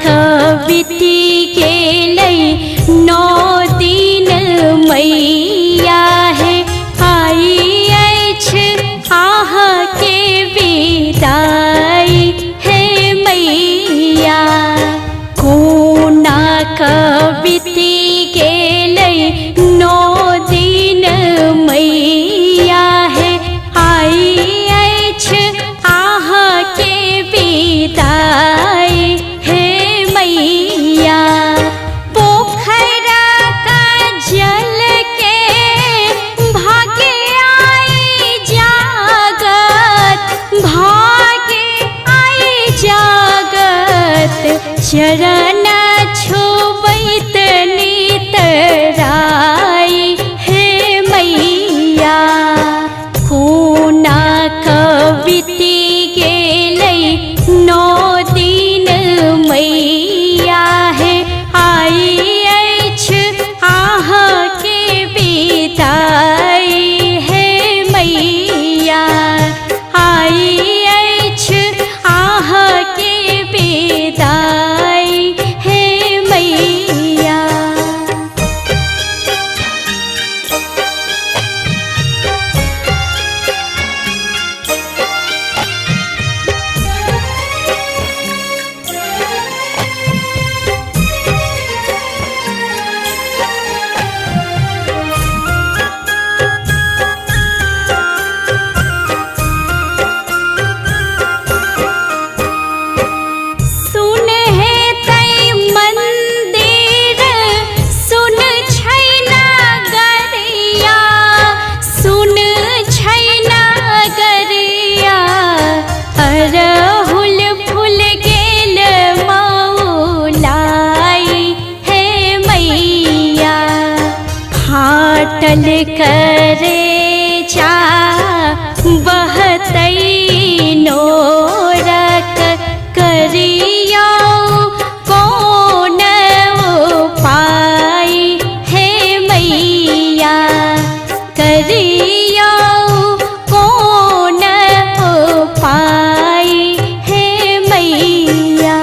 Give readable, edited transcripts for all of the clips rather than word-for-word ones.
कविति गेलै 9 दिन मैया हे आई अछि अहाँके विदाई हे मैया। कोना कविति गेलै 9 दिन मैया हे आई अछि अहाँके विदाई हे मैया। पोखरा का जल के भागे आई जागत, भागे आई जागत, चरण छुबैत नितराई हे मैया। कोना कविति गेलै 9 दिन मैया हे आई अछि अहाँके विदाई हे मैया। आई अछि अहाँके विदाई हे मैया। सुन हे तै मंदिर, सुन छै नगरिया, सुन छै नगरिया। अरहुल फूल गेल मौलाई हे मैया। फाटल करे जा बहतै नोरक, करियौ कौन उपाय हे मैया। करियौ कौन उपाय हे मैया।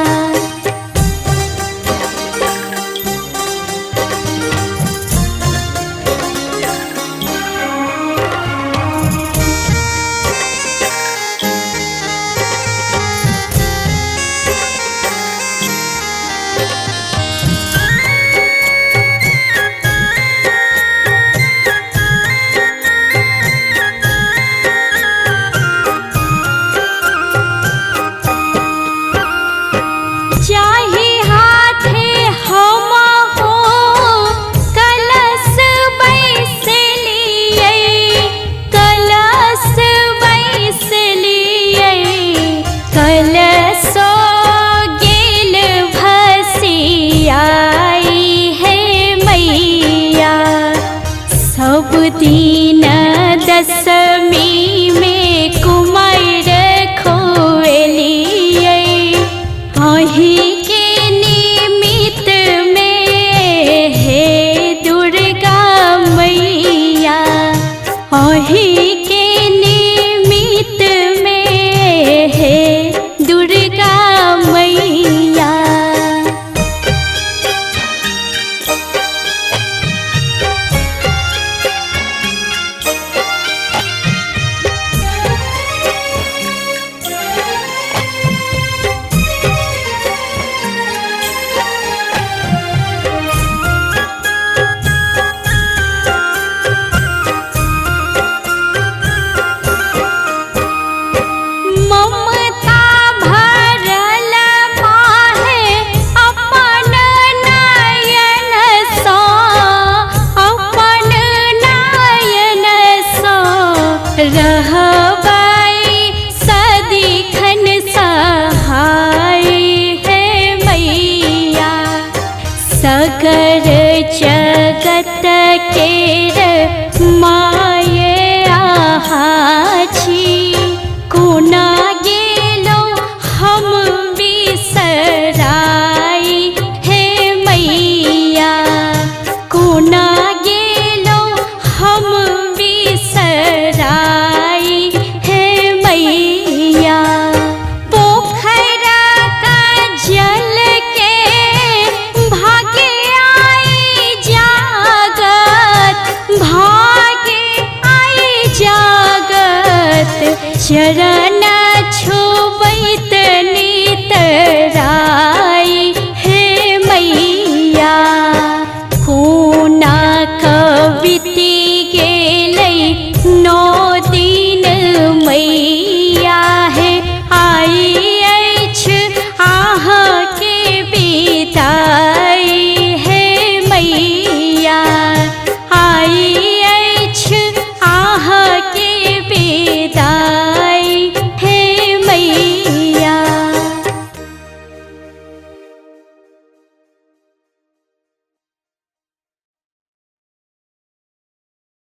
जाहि हाथे हम हो कलश बैसलियै, कलश बैसलियै। कलशो गेल भसियाई हे मैया। सब दिन दशमी में कुमार खोलियै, अहीं के निमित्त में हे दुर्गा मैया। अहीं के निमित्त में हे दुर्गा मैया। ममता भरल माहे अपन नयन सँ, अपन नयन सँ रहबै सदिखन सहाय हे मैया। सगर जगत केर माये अहाँ छी, कोना गेलौ हम बिसराई हे मैया। कोना गेलौ हम बिसराई हे मैया। पोखरा का जल के चरण